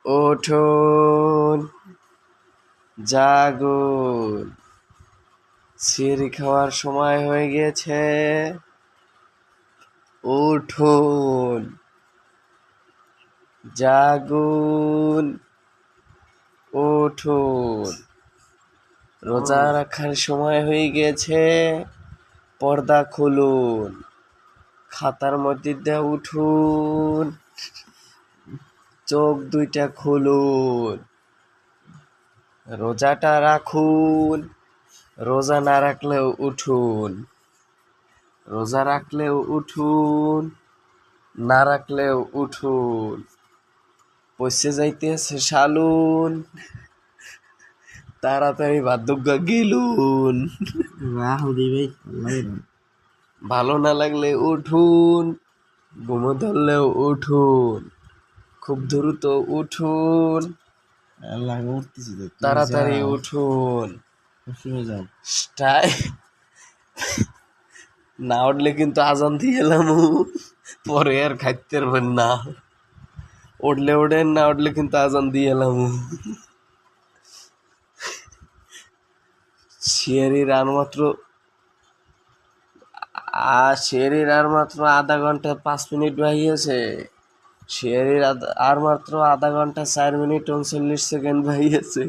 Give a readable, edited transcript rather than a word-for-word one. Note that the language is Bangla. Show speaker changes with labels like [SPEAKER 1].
[SPEAKER 1] উঠুন, জাগুন, সিঁড়ি খাওয়ার সময় হয়ে গেছে। উঠুন, জাগুন, উঠুন, রোজা রাখার সময় হয়ে গেছে। পর্দা খুলুন, খাতার মধ্যে দিয়ে উঠুন, চোখ দুইটা খুলুন, রোজাটা রাখুন, রোজা না রাখলেও উঠুন, রোজা রাখলেও উঠুন, না রাখলেও উঠুন, পয়সে যাইতেছে শালুন, তাড়াতাড়ি বার্ধক্য গেলুন। ভালো না লাগলে উঠুন, ঘুমো ধরলেও উঠুন, খুব দ্রুত উঠুন, তাড়াতাড়ি উঠুন। না উঠলে কিন্তু আজান দিয়ে এলাম, পরে আর খাইতে পারবেন না। উঠলে ওঠেন, না উঠলে কিন্তু আজান দিয়ে এলাম। সিয়ারির আর মাত্র আধা ঘন্টা 5 মিনিট বাহিয়েছে। সিয়ারির আর মাত্র আধা ঘন্টা 4 মিনিট 39 সেকেন্ড বাহিয়েছে।